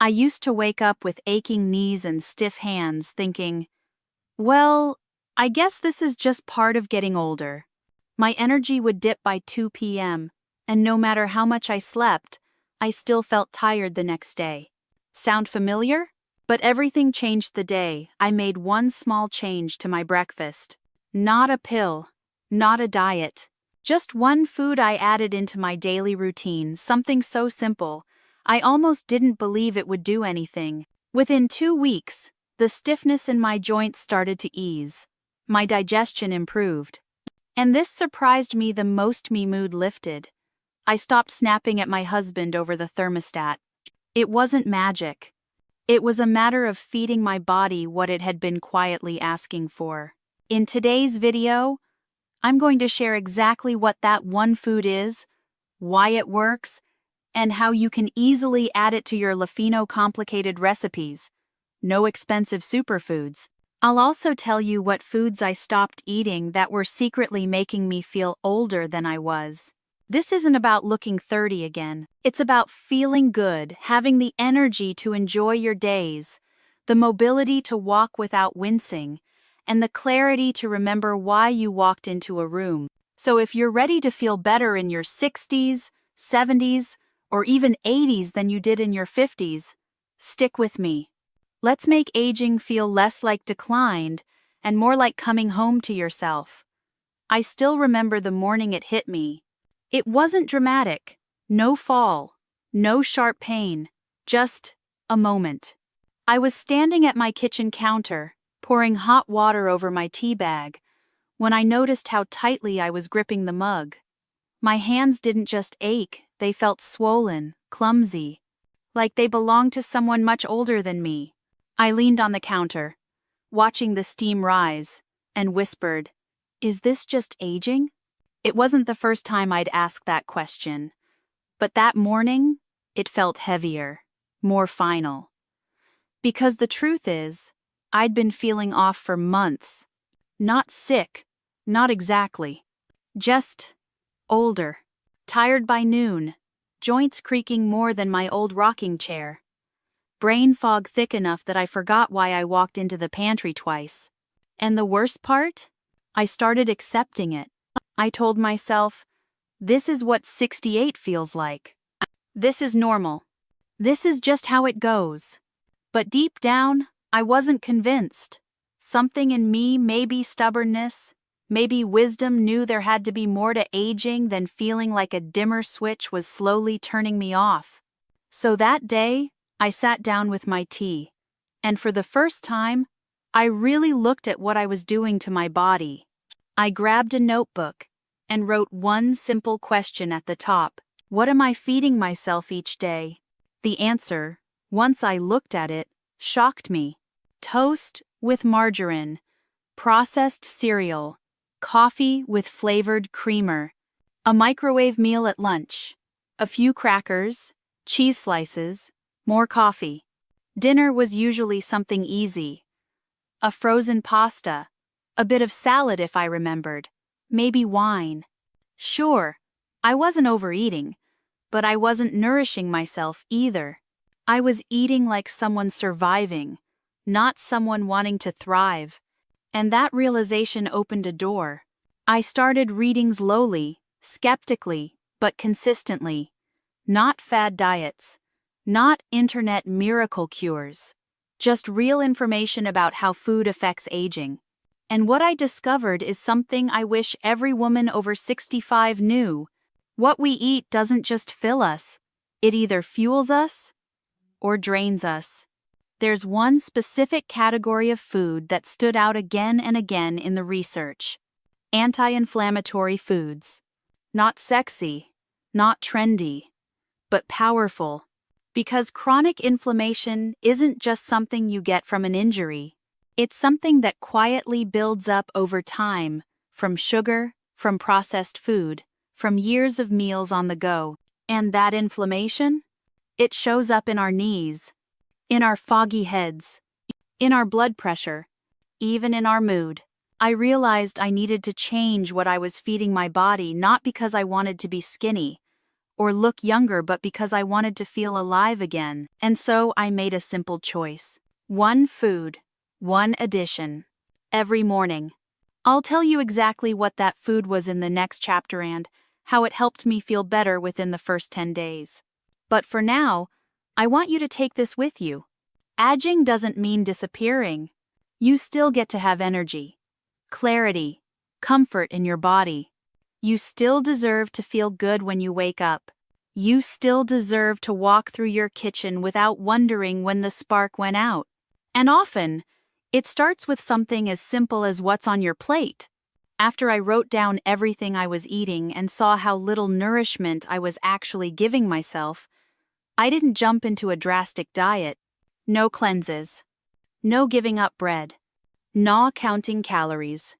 I used to wake up with aching knees and stiff hands thinking, well, I guess this is just part of getting older. My energy would dip by 2 p.m., and no matter how much I slept, I still felt tired the next day. Sound familiar? But everything changed the day I made one small change to my breakfast. Not a pill, not a diet. Just one food I added into my daily routine, something so simple, I almost didn't believe it would do anything. Within 2 weeks, the stiffness in my joints started to ease. My digestion improved. And this surprised me the most. My mood lifted. I stopped snapping at my husband over the thermostat. It wasn't magic. It was a matter of feeding my body what it had been quietly asking for. In today's video, I'm going to share exactly what that one food is, why it works, and how you can easily add it to your Lifino complicated recipes. No expensive superfoods. I'll also tell you what foods I stopped eating that were secretly making me feel older than I was. This isn't about looking 30 again. It's about feeling good, having the energy to enjoy your days, the mobility to walk without wincing, and the clarity to remember why you walked into a room. So if you're ready to feel better in your 60s, 70s, or even 80s than you did in your 50s, stick with me. Let's make aging feel less like declined and more like coming home to yourself. I still remember the morning it hit me. It wasn't dramatic, no fall, no sharp pain, just a moment. I was standing at my kitchen counter, pouring hot water over my tea bag, when I noticed how tightly I was gripping the mug. My hands didn't just ache, they felt swollen, clumsy, like they belonged to someone much older than me. I leaned on the counter, watching the steam rise, and whispered, "Is this just aging?" It wasn't the first time I'd asked that question, but that morning, it felt heavier, more final. Because the truth is, I'd been feeling off for months. Not sick, not exactly. Just older. Tired by noon, joints creaking more than my old rocking chair. Brain fog thick enough that I forgot why I walked into the pantry twice. And the worst part? I started accepting it. I told myself, this is what 68 feels like. This is normal. This is just how it goes. But deep down, I wasn't convinced. Something in me, maybe stubbornness, maybe wisdom, knew there had to be more to aging than feeling like a dimmer switch was slowly turning me off. So that day, I sat down with my tea, and for the first time, I really looked at what I was doing to my body. I grabbed a notebook and wrote one simple question at the top. What am I feeding myself each day? The answer, once I looked at it, shocked me. Toast with margarine, processed cereal, coffee with flavored creamer, a microwave meal at lunch, a few crackers, cheese slices, more coffee. Dinner was usually something easy. A frozen pasta, a bit of salad if I remembered, maybe wine. Sure, I wasn't overeating, but I wasn't nourishing myself either. I was eating like someone surviving, not someone wanting to thrive. And that realization opened a door. I started reading slowly, skeptically, but consistently. Not fad diets. Not internet miracle cures. Just real information about how food affects aging. And what I discovered is something I wish every woman over 65 knew. What we eat doesn't just fill us. It either fuels us or drains us. There's one specific category of food that stood out again and again in the research. Anti-inflammatory foods. Not sexy, not trendy, but powerful. Because chronic inflammation isn't just something you get from an injury. It's something that quietly builds up over time, from sugar, from processed food, from years of meals on the go. And that inflammation? It shows up in our knees, in our foggy heads, in our blood pressure, even in our mood. I realized I needed to change what I was feeding my body, not because I wanted to be skinny, or look younger, but because I wanted to feel alive again. And so I made a simple choice. One food, one addition. Every morning. I'll tell you exactly what that food was in the next chapter and how it helped me feel better within the first 10 days. But for now, I want you to take this with you. Aging doesn't mean disappearing. You still get to have energy, clarity, comfort in your body. You still deserve to feel good when you wake up. You still deserve to walk through your kitchen without wondering when the spark went out. And often, it starts with something as simple as what's on your plate. After I wrote down everything I was eating and saw how little nourishment I was actually giving myself, I didn't jump into a drastic diet. No cleanses. No giving up bread. No counting calories.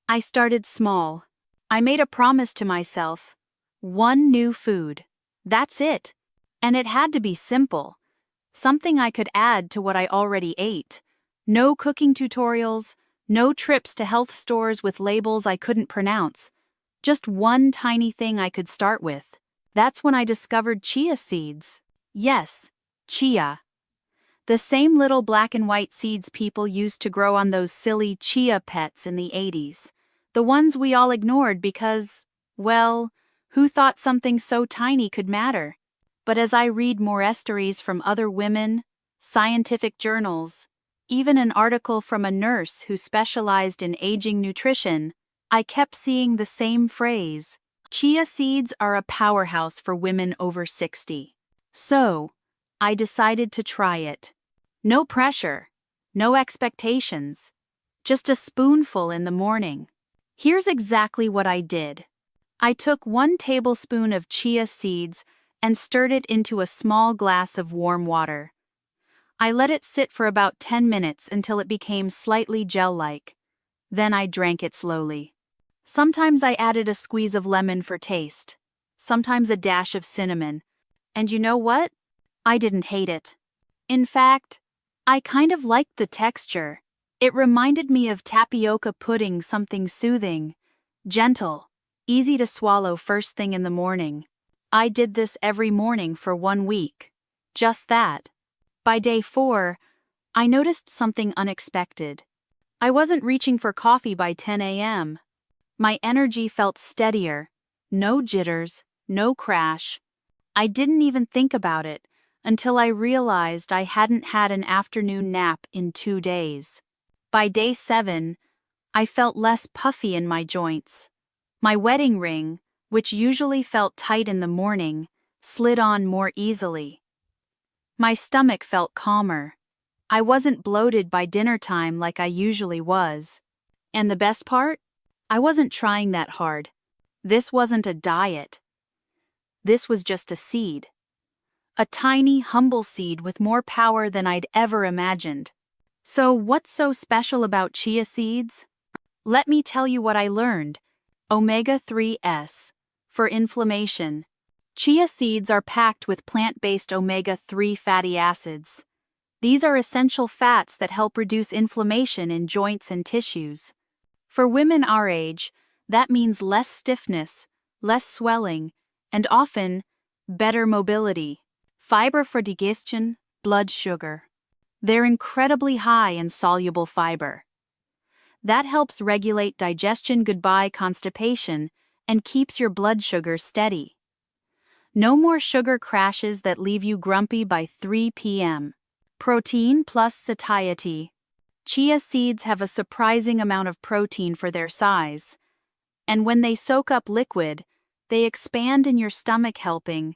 I started small. I made a promise to myself. One new food. That's it. And it had to be simple. Something I could add to what I already ate. No cooking tutorials, no trips to health stores with labels I couldn't pronounce. Just one tiny thing I could start with. That's when I discovered chia seeds. Yes, chia. The same little black and white seeds people used to grow on those silly chia pets in the 80s. The ones we all ignored because, well, who thought something so tiny could matter? But as I read more stories from other women, scientific journals, even an article from a nurse who specialized in aging nutrition, I kept seeing the same phrase. Chia seeds are a powerhouse for women over 60. So, I decided to try it. No pressure, no expectations, just a spoonful in the morning. Here's exactly what I did. I took 1 tablespoon of chia seeds and stirred it into a small glass of warm water. I let it sit for about 10 minutes until it became slightly gel-like. Then I drank it slowly. Sometimes I added a squeeze of lemon for taste, sometimes a dash of cinnamon. And you know what? I didn't hate it. In fact, I kind of liked the texture. It reminded me of tapioca pudding, something soothing, gentle, easy to swallow first thing in the morning. I did this every morning for 1 week. Just that. By day 4, I noticed something unexpected. I wasn't reaching for coffee by 10 a.m. My energy felt steadier. No jitters, no crash. I didn't even think about it until I realized I hadn't had an afternoon nap in 2 days. By day 7, I felt less puffy in my joints. My wedding ring, which usually felt tight in the morning, slid on more easily. My stomach felt calmer. I wasn't bloated by dinner time like I usually was. And the best part? I wasn't trying that hard. This wasn't a diet. This was just a seed. A tiny, humble seed with more power than I'd ever imagined. So what's so special about chia seeds? Let me tell you what I learned. Omega-3s. For inflammation. Chia seeds are packed with plant-based omega-3 fatty acids. These are essential fats that help reduce inflammation in joints and tissues. For women our age, that means less stiffness, less swelling, and often, better mobility. Fiber for digestion, blood sugar. They're incredibly high in soluble fiber. That helps regulate digestion, goodbye constipation, and keeps your blood sugar steady. No more sugar crashes that leave you grumpy by 3 p.m. Protein plus satiety. Chia seeds have a surprising amount of protein for their size. And when they soak up liquid, they expand in your stomach, helping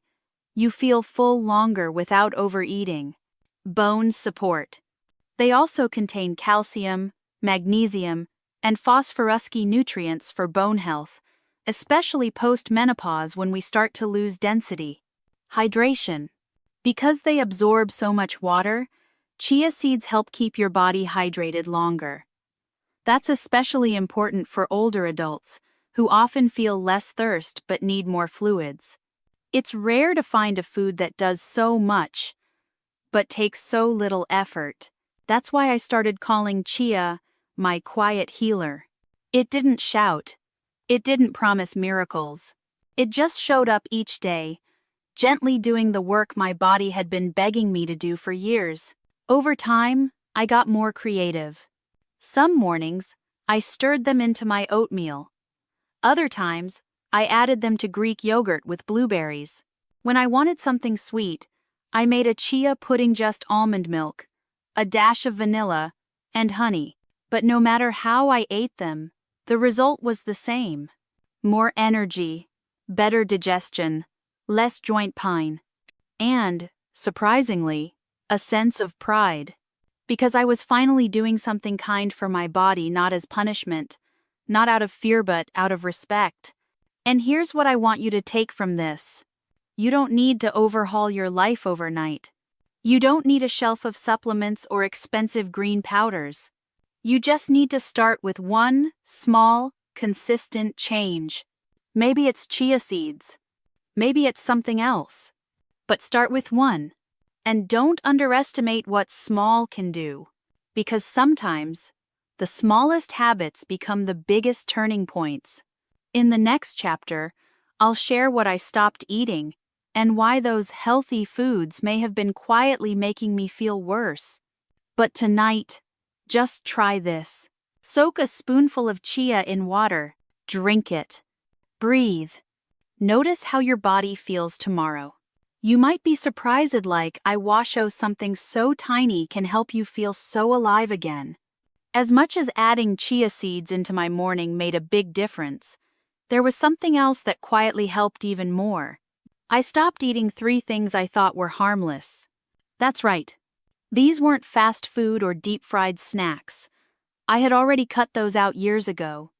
you feel full longer without overeating. Bone support. They also contain calcium, magnesium, and phosphorus nutrients for bone health, especially post-menopause when we start to lose density. Hydration. Because they absorb so much water, chia seeds help keep your body hydrated longer. That's especially important for older adults, who often feel less thirst but need more fluids. It's rare to find a food that does so much, but takes so little effort. That's why I started calling chia my quiet healer. It didn't shout. It didn't promise miracles. It just showed up each day, gently doing the work my body had been begging me to do for years. Over time, I got more creative. Some mornings, I stirred them into my oatmeal. Other times, I added them to Greek yogurt with blueberries. When I wanted something sweet, I made a chia pudding, just almond milk, a dash of vanilla, and honey. But no matter how I ate them, the result was the same. More energy, better digestion, less joint pain, and, surprisingly, a sense of pride. Because I was finally doing something kind for my body, not as punishment, not out of fear but out of respect. And here's what I want you to take from this. You don't need to overhaul your life overnight. You don't need a shelf of supplements or expensive green powders. You just need to start with one small, consistent change. Maybe it's chia seeds. Maybe it's something else. But start with one. And don't underestimate what small can do. Because sometimes, the smallest habits become the biggest turning points. In the next chapter, I'll share what I stopped eating and why those healthy foods may have been quietly making me feel worse. But tonight, just try this. Soak a spoonful of chia in water. Drink it. Breathe. Notice how your body feels tomorrow. You might be surprised, like I washo something so tiny can help you feel so alive again. As much as adding chia seeds into my morning made a big difference, there was something else that quietly helped even more. I stopped eating 3 things I thought were harmless. That's right. These weren't fast food or deep-fried snacks. I had already cut those out years ago.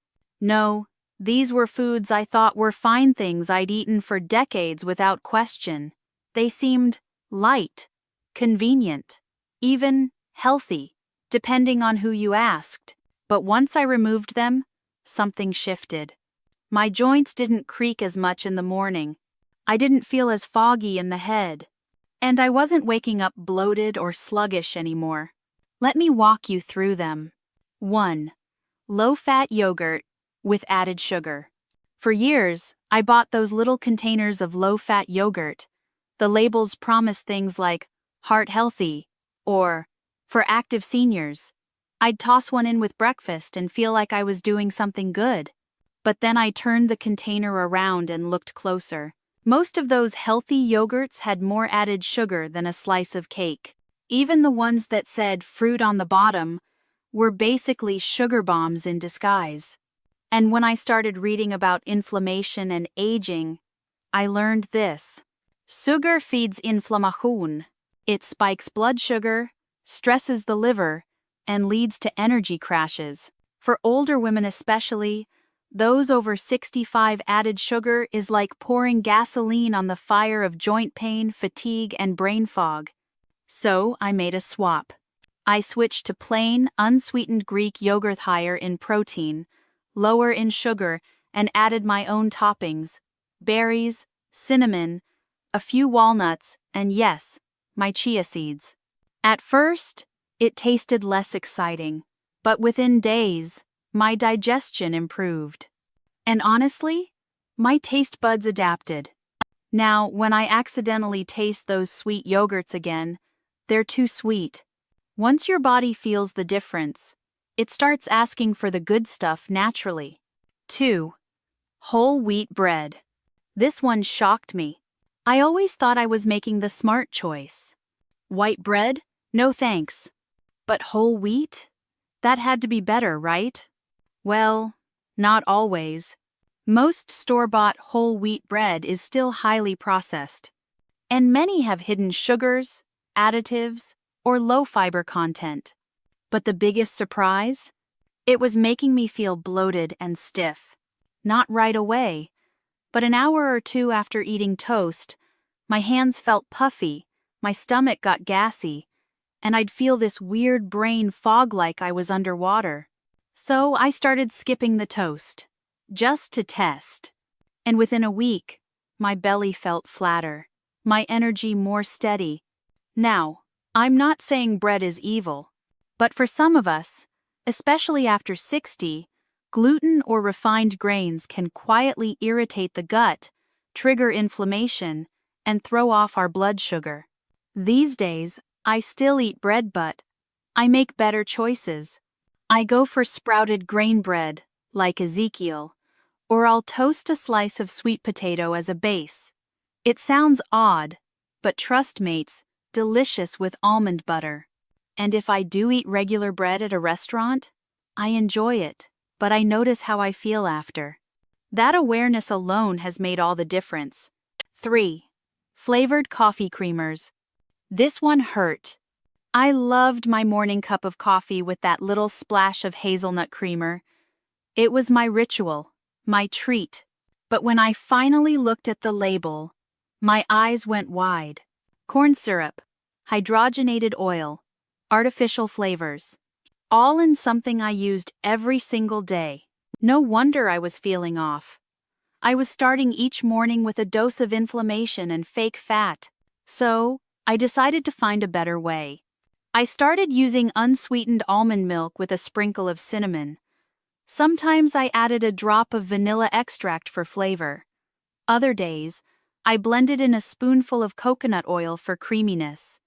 No, these were foods I thought were fine, things I'd eaten for decades without question. They seemed light, convenient, even healthy, depending on who you asked. But once I removed them, something shifted. My joints didn't creak as much in the morning. I didn't feel as foggy in the head. And I wasn't waking up bloated or sluggish anymore. Let me walk you through them. 1. Low-fat yogurt with added sugar. For years, I bought those little containers of low-fat yogurt. The labels promised things like heart healthy or for active seniors. I'd toss one in with breakfast and feel like I was doing something good. But then I turned the container around and looked closer. Most of those healthy yogurts had more added sugar than a slice of cake. Even the ones that said fruit on the bottom were basically sugar bombs in disguise. And when I started reading about inflammation and aging, I learned this. Sugar feeds inflammation. It spikes blood sugar, stresses the liver, and leads to energy crashes. For older women especially, those over 65, added sugar is like pouring gasoline on the fire of joint pain, fatigue, and brain fog. So I made a swap. I switched to plain, unsweetened Greek yogurt, higher in protein, lower in sugar, and added my own toppings: berries, cinnamon, a few walnuts, and yes, my chia seeds. At first, it tasted less exciting, but within days, my digestion improved. And honestly, my taste buds adapted. Now, when I accidentally taste those sweet yogurts again, they're too sweet. Once your body feels the difference, it starts asking for the good stuff naturally. 2. Whole wheat bread. This one shocked me. I always thought I was making the smart choice. White bread? No thanks. But whole wheat? That had to be better, right? Well, not always. Most store-bought whole wheat bread is still highly processed. And many have hidden sugars, additives, or low-fiber content. But the biggest surprise? It was making me feel bloated and stiff. Not right away, but an hour or 2 after eating toast, my hands felt puffy, my stomach got gassy, and I'd feel this weird brain fog like I was underwater. So I started skipping the toast, just to test. And within a week, my belly felt flatter, my energy more steady. Now, I'm not saying bread is evil, but for some of us, especially after 60, gluten or refined grains can quietly irritate the gut, trigger inflammation, and throw off our blood sugar. These days, I still eat bread, but I make better choices. I go for sprouted grain bread, like Ezekiel, or I'll toast a slice of sweet potato as a base. It sounds odd, but trust mates, delicious with almond butter. And if I do eat regular bread at a restaurant, I enjoy it, but I notice how I feel after. That awareness alone has made all the difference. 3. Flavored coffee creamers. This one hurt. I loved my morning cup of coffee with that little splash of hazelnut creamer. It was my ritual, my treat. But when I finally looked at the label, my eyes went wide. Corn syrup, hydrogenated oil, artificial flavors. All in something I used every single day. No wonder I was feeling off. I was starting each morning with a dose of inflammation and fake fat. So, I decided to find a better way. I started using unsweetened almond milk with a sprinkle of cinnamon. Sometimes I added a drop of vanilla extract for flavor. Other days, I blended in a spoonful of coconut oil for creaminess.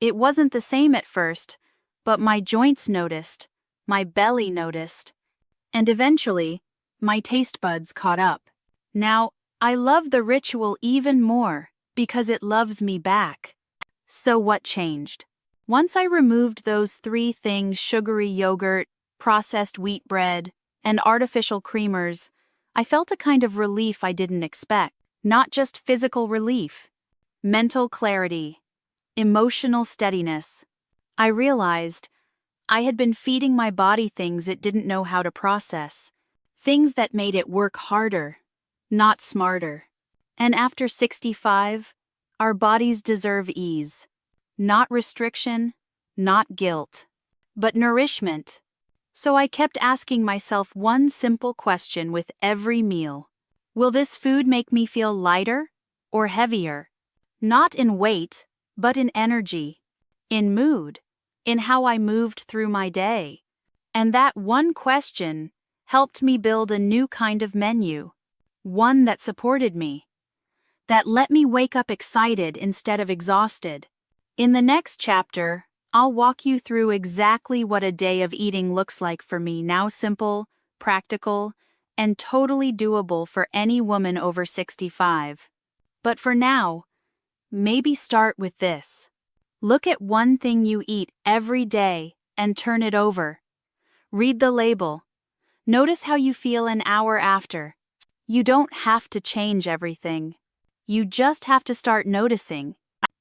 It wasn't the same at first, but my joints noticed, my belly noticed, and eventually, my taste buds caught up. Now, I love the ritual even more because it loves me back. So what changed? Once I removed those 3 things, sugary yogurt, processed wheat bread, and artificial creamers, I felt a kind of relief I didn't expect. Not just physical relief. Mental clarity. Emotional steadiness. I realized I had been feeding my body things it didn't know how to process. Things that made it work harder, not smarter. And after 65, our bodies deserve ease. Not restriction, not guilt, but nourishment. So I kept asking myself one simple question with every meal. Will this food make me feel lighter or heavier? Not in weight, but in energy, in mood, in how I moved through my day. And that one question helped me build a new kind of menu. One that supported me. That let me wake up excited instead of exhausted. In the next chapter, I'll walk you through exactly what a day of eating looks like for me now. Simple, practical, and totally doable for any woman over 65. But for now, maybe start with this. Look at one thing you eat every day and turn it over. Read the label. Notice how you feel an hour after. You don't have to change everything. You just have to start noticing.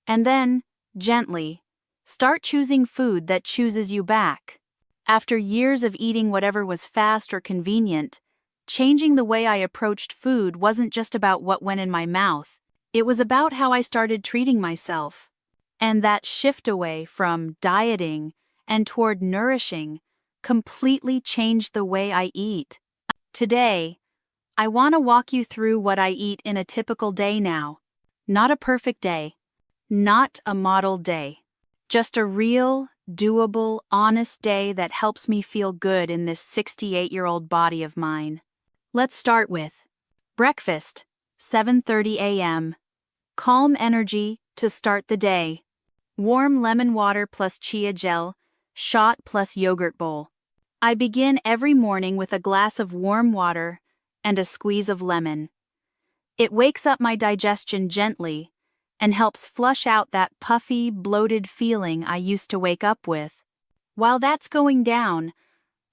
And then, gently, start choosing food that chooses you back. After years of eating whatever was fast or convenient, changing the way I approached food wasn't just about what went in my mouth. It was about how I started treating myself. And that shift away from dieting and toward nourishing completely changed the way I eat. Today, I want to walk you through what I eat in a typical day now. Not a perfect day. Not a model day. Just a real, doable, honest day that helps me feel good in this 68-year-old body of mine. Let's start with breakfast, 7:30 a.m. Calm energy to start the day. Warm lemon water plus chia gel, shot plus yogurt bowl. I begin every morning with a glass of warm water and a squeeze of lemon. It wakes up my digestion gently and helps flush out that puffy, bloated feeling I used to wake up with. While that's going down,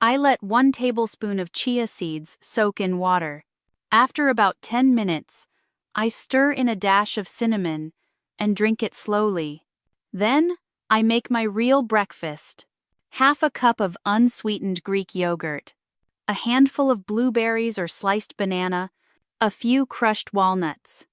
I let 1 tablespoon of chia seeds soak in water. After about 10 minutes, I stir in a dash of cinnamon and drink it slowly. Then, I make my real breakfast. Half a cup of unsweetened Greek yogurt, a handful of blueberries or sliced banana, a few crushed walnuts,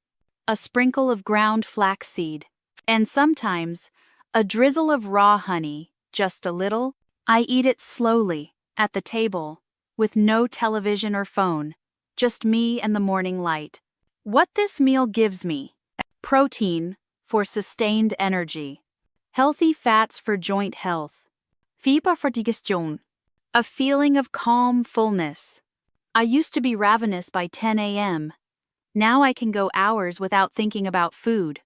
a sprinkle of ground flaxseed, and sometimes a drizzle of raw honey, just a little. I eat it slowly, at the table, with no television or phone, just me and the morning light. What this meal gives me: protein for sustained energy, healthy fats for joint health, fiber for digestion, a feeling of calm fullness. I used to be ravenous by 10 a.m. Now I can go hours without thinking about food.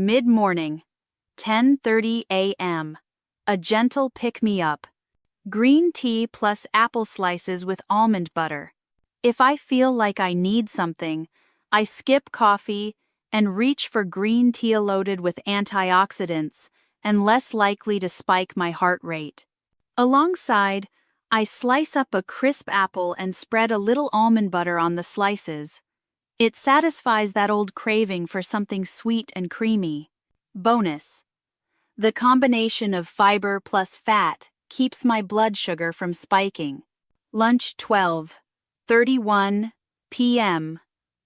Mid-morning, 10:30 a.m. A gentle pick-me-up. Green tea plus apple slices with almond butter. If I feel like I need something, I skip coffee and reach for green tea loaded with antioxidants and less likely to spike my heart rate. Alongside, I slice up a crisp apple and spread a little almond butter on the slices. It satisfies that old craving for something sweet and creamy. Bonus: the combination of fiber plus fat keeps my blood sugar from spiking. Lunch 12:31 p.m.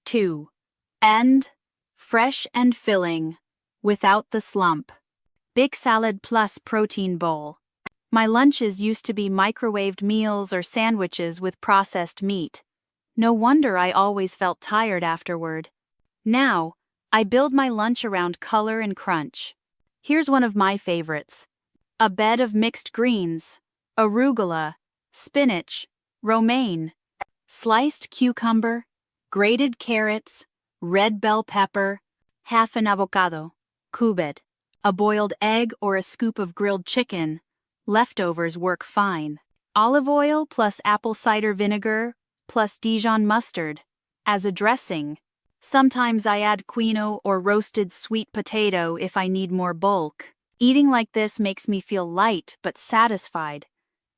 2. And fresh and filling, without the slump. Big salad plus protein bowl. My lunches used to be microwaved meals or sandwiches with processed meat. No wonder I always felt tired afterward. Now, I build my lunch around color and crunch. Here's one of my favorites. A bed of mixed greens, arugula, spinach, romaine, sliced cucumber, grated carrots, red bell pepper, half an avocado, cubed, a boiled egg or a scoop of grilled chicken. Leftovers work fine. Olive oil plus apple cider vinegar plus Dijon mustard as a dressing. Sometimes I add quinoa or roasted sweet potato if I need more bulk. Eating like this makes me feel light but satisfied.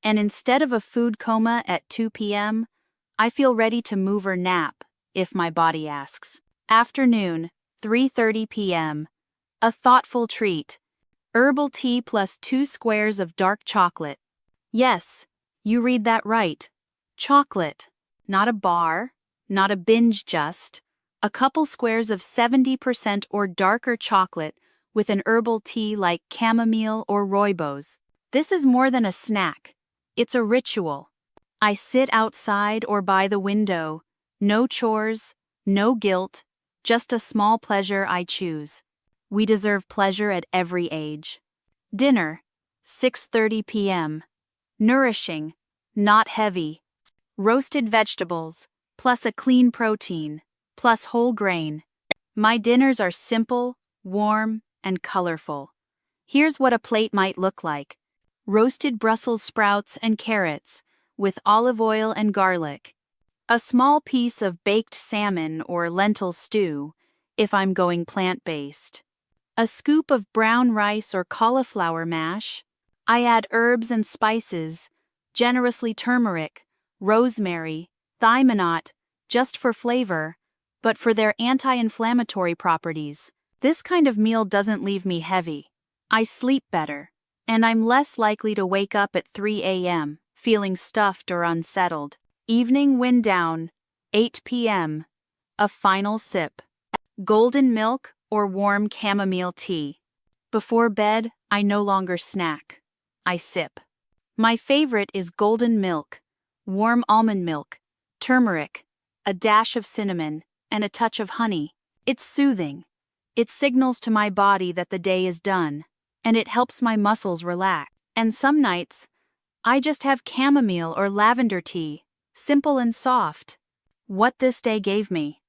And instead of a food coma at 2 p.m., I feel ready to move or nap, if my body asks. Afternoon, 3:30 p.m. A thoughtful treat. Herbal tea plus 2 squares of dark chocolate. Yes, you read that right. Chocolate. Not a bar, not a binge just. A couple squares of 70% or darker chocolate with an herbal tea like chamomile or rooibos. This is more than a snack. It's a ritual. I sit outside or by the window. No chores, no guilt, just a small pleasure I choose. We deserve pleasure at every age. Dinner, 6:30 p.m. Nourishing, not heavy. Roasted vegetables, plus a clean protein, plus whole grain. My dinners are simple, warm, and colorful. Here's what a plate might look like. Roasted Brussels sprouts and carrots, with olive oil and garlic. A small piece of baked salmon or lentil stew, if I'm going plant-based. A scoop of brown rice or cauliflower mash. I add herbs and spices, generously turmeric, rosemary, thymonate, just for flavor, but for their anti-inflammatory properties. This kind of meal doesn't leave me heavy. I sleep better, and I'm less likely to wake up at 3 a.m. feeling stuffed or unsettled. Evening wind down, 8 p.m. A final sip. Golden milk or warm chamomile tea. Before bed, I no longer snack. I sip. My favorite is golden milk, warm almond milk, turmeric, a dash of cinnamon, and a touch of honey. It's soothing. It signals to my body that the day is done, and it helps my muscles relax. And some nights, I just have chamomile or lavender tea, simple and soft. What this day gave me.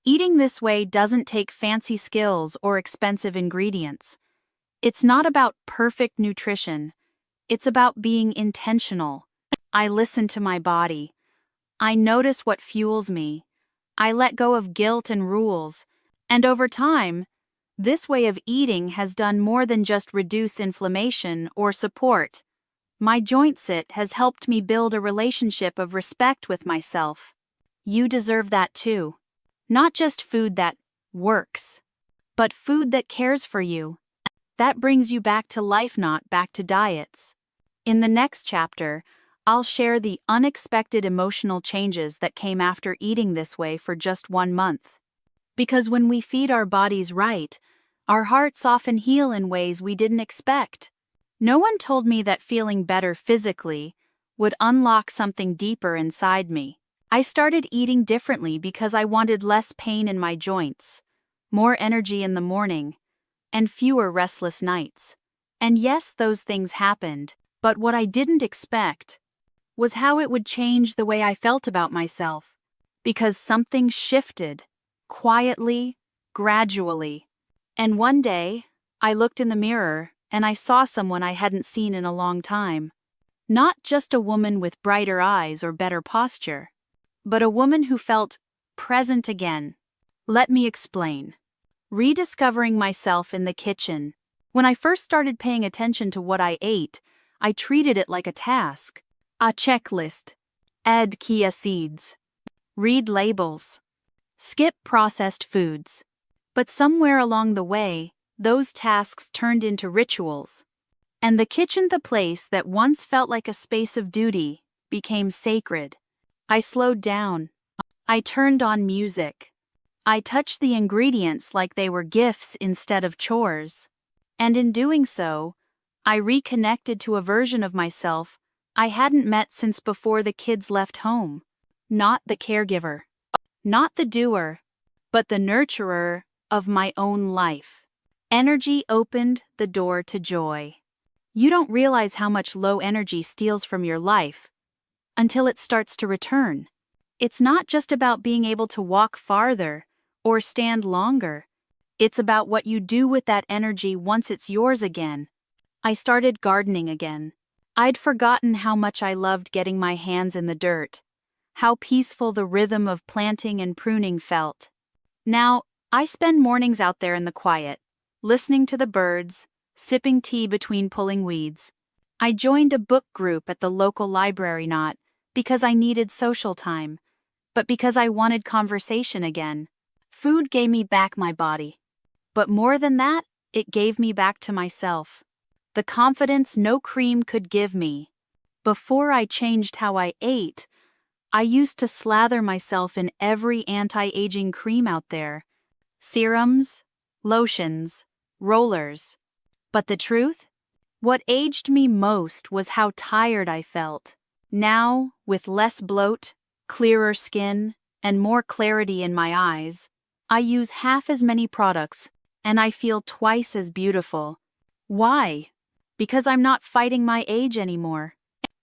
Eating this way doesn't take fancy skills or expensive ingredients. It's not about perfect nutrition. It's about being intentional. I listen to my body. I notice what fuels me. I let go of guilt and rules. And over time, this way of eating has done more than just reduce inflammation or support. My joint sit has helped me build a relationship of respect with myself. You deserve that too. Not just food that works, but food that cares for you. That brings you back to life, not back to diets. In the next chapter, I'll share the unexpected emotional changes that came after eating this way for just 1 month. Because when we feed our bodies right, our hearts often heal in ways we didn't expect. No one told me that feeling better physically would unlock something deeper inside me. I started eating differently because I wanted less pain in my joints, more energy in the morning, and fewer restless nights. And yes, those things happened, but what I didn't expect was how it would change the way I felt about myself. Because something shifted, quietly, gradually. And one day, I looked in the mirror and I saw someone I hadn't seen in a long time. Not just a woman with brighter eyes or better posture, but a woman who felt present again. Let me explain. Rediscovering myself in the kitchen. When I first started paying attention to what I ate, I treated it like a task. A checklist. Add chia seeds. Read labels. Skip processed foods. But somewhere along the way, those tasks turned into rituals. And the kitchen, the place that once felt like a space of duty, became sacred. I slowed down. I turned on music. I touched the ingredients like they were gifts instead of chores. And in doing so, I reconnected to a version of myself I hadn't met since before the kids left home. Not the caregiver. Not the doer. But the nurturer of my own life. Energy opened the door to joy. You don't realize how much low energy steals from your life until it starts to return. It's not just about being able to walk farther or stand longer. It's about what you do with that energy once it's yours again. I started gardening again. I'd forgotten how much I loved getting my hands in the dirt, how peaceful the rhythm of planting and pruning felt. Now, I spend mornings out there in the quiet, listening to the birds, sipping tea between pulling weeds. I joined a book group at the local library not because I needed social time, but because I wanted conversation again. Food gave me back my body. But more than that, it gave me back to myself. The confidence no cream could give me. Before I changed how I ate, I used to slather myself in every anti-aging cream out there. Serums, lotions, rollers. But the truth? What aged me most was how tired I felt. Now, with less bloat, clearer skin, and more clarity in my eyes, I use half as many products, and I feel twice as beautiful. Why? Because I'm not fighting my age anymore.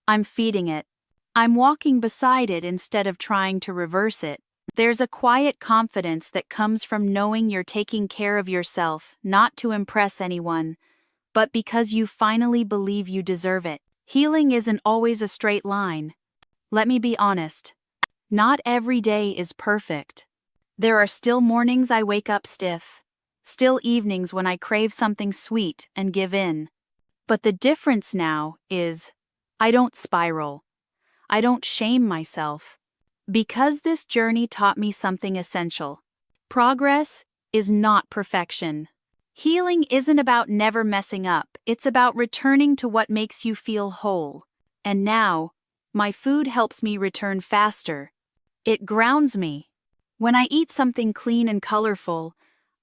I'm feeding it. I'm walking beside it instead of trying to reverse it. There's a quiet confidence that comes from knowing you're taking care of yourself, not to impress anyone, but because you finally believe you deserve it. Healing isn't always a straight line. Let me be honest. Not every day is perfect. There are still mornings I wake up stiff. Still evenings when I crave something sweet and give in. But the difference now is, I don't spiral. I don't shame myself. Because this journey taught me something essential. Progress is not perfection. Healing isn't about never messing up, it's about returning to what makes you feel whole. And now, my food helps me return faster. It grounds me. When I eat something clean and colorful,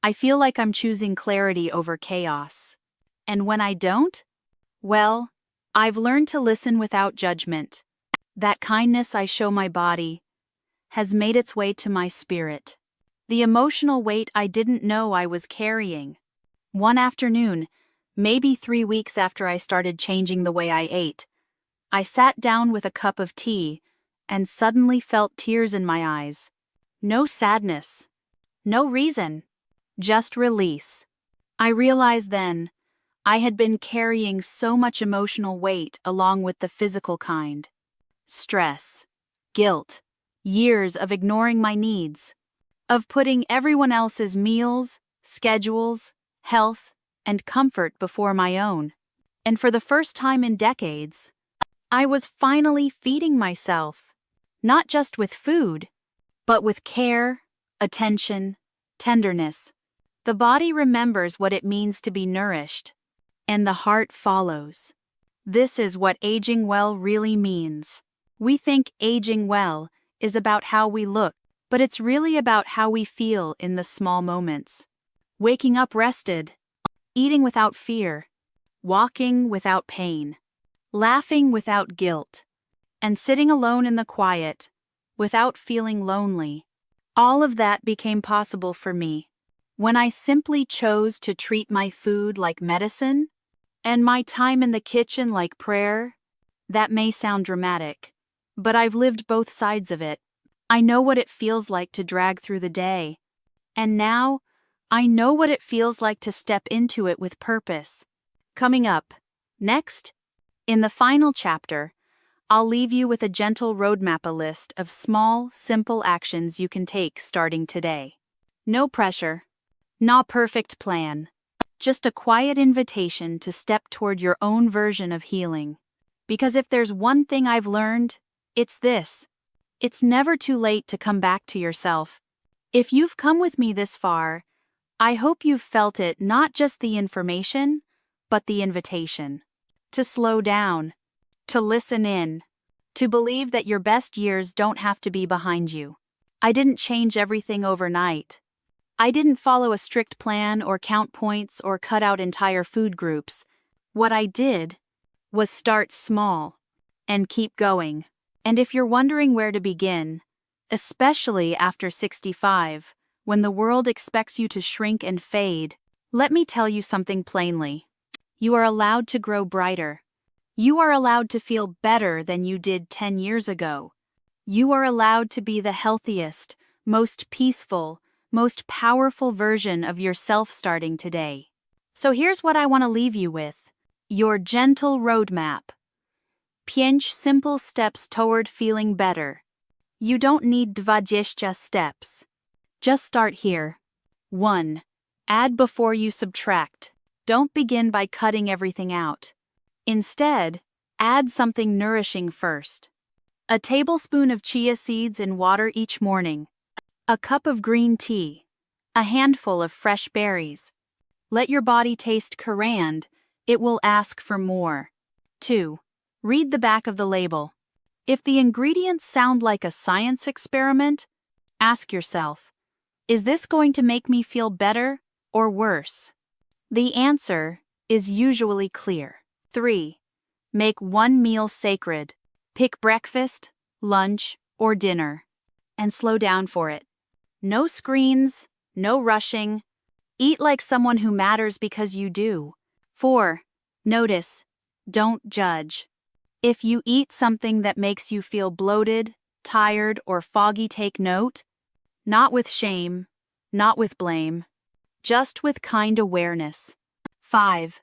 I feel like I'm choosing clarity over chaos. And when I don't, well, I've learned to listen without judgment. That kindness I show my body has made its way to my spirit. The emotional weight I didn't know I was carrying. One afternoon, maybe 3 weeks after I started changing the way I ate, I sat down with a cup of tea and suddenly felt tears in my eyes. No sadness. No reason. Just release. I realized then, I had been carrying so much emotional weight along with the physical kind. Stress, guilt, years of ignoring my needs, of putting everyone else's meals, schedules, health, and comfort before my own. And for the first time in decades, I was finally feeding myself, not just with food, but with care, attention, tenderness. The body remembers what it means to be nourished, and the heart follows. This is what aging well really means. We think aging well is about how we look, but it's really about how we feel in the small moments. Waking up rested, eating without fear, walking without pain, laughing without guilt, and sitting alone in the quiet without feeling lonely. All of that became possible for me when I simply chose to treat my food like medicine and my time in the kitchen like prayer. That may sound dramatic, but I've lived both sides of it. I know what it feels like to drag through the day. And now, I know what it feels like to step into it with purpose. Coming up, next, in the final chapter, I'll leave you with a gentle roadmap, a list of small, simple actions you can take starting today. No pressure, no perfect plan, just a quiet invitation to step toward your own version of healing. Because if there's one thing I've learned, it's this. It's never too late to come back to yourself. If you've come with me this far, I hope you've felt it, not just the information, but the invitation. To slow down, to listen in, to believe that your best years don't have to be behind you. I didn't change everything overnight. I didn't follow a strict plan or count points or cut out entire food groups. What I did was start small and keep going. And if you're wondering where to begin, especially after 65, when the world expects you to shrink and fade, let me tell you something plainly. You are allowed to grow brighter. You are allowed to feel better than you did 10 years ago. You are allowed to be the healthiest, most peaceful, most powerful version of yourself starting today. So here's what I want to leave you with. Your gentle roadmap. 5 simple steps toward feeling better. You don't need 20 steps. Just start here. 1. Add before you subtract. Don't begin by cutting everything out. Instead, add something nourishing first. A tablespoon of chia seeds in water each morning. A cup of green tea. A handful of fresh berries. Let your body taste currand. It will ask for more. 2. Read the back of the label. If the ingredients sound like a science experiment, ask yourself, is this going to make me feel better or worse? The answer is usually clear. 3. Make one meal sacred. Pick breakfast, lunch, or dinner, and slow down for it. No screens, no rushing. Eat like someone who matters because you do. 4. Notice, don't judge. If you eat something that makes you feel bloated, tired, or foggy, take note. Not with shame, not with blame, just with kind awareness. 5.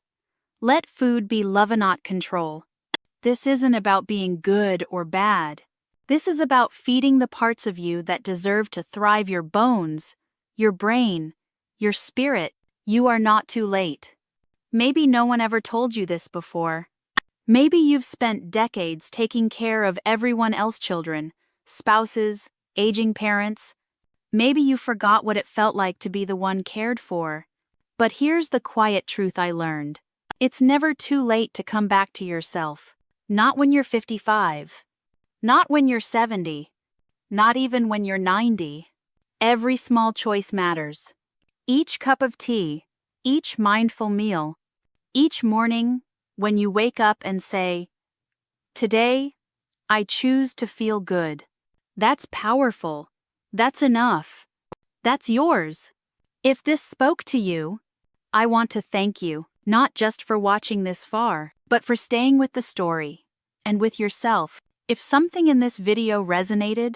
Let food be love and not control. This isn't about being good or bad. This is about feeding the parts of you that deserve to thrive: your bones, your brain, your spirit. You are not too late. Maybe no one ever told you this before. Maybe you've spent decades taking care of everyone else's children, spouses, aging parents. Maybe you forgot what it felt like to be the one cared for. But here's the quiet truth I learned. It's never too late to come back to yourself. Not when you're 55. Not when you're 70. Not even when you're 90. Every small choice matters. Each cup of tea, each mindful meal, each morning when you wake up and say, "Today, I choose to feel good." That's powerful. That's enough. That's yours. If this spoke to you, I want to thank you, not just for watching this far, but for staying with the story and with yourself. If something in this video resonated,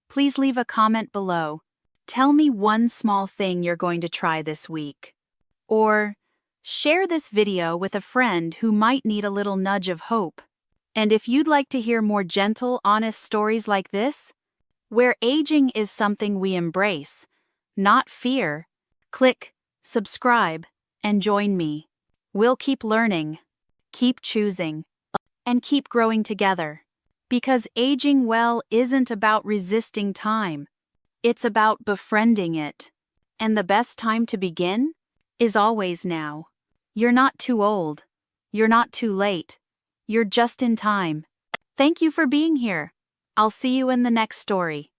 please leave a comment below. Tell me one small thing you're going to try this week. Or share this video with a friend who might need a little nudge of hope. And if you'd like to hear more gentle, honest stories like this, where aging is something we embrace, not fear, click subscribe and join me. We'll keep learning, keep choosing, and keep growing together. Because aging well isn't about resisting time. It's about befriending it. And the best time to begin is always now. You're not too old. You're not too late. You're just in time. Thank you for being here. I'll see you in the next story.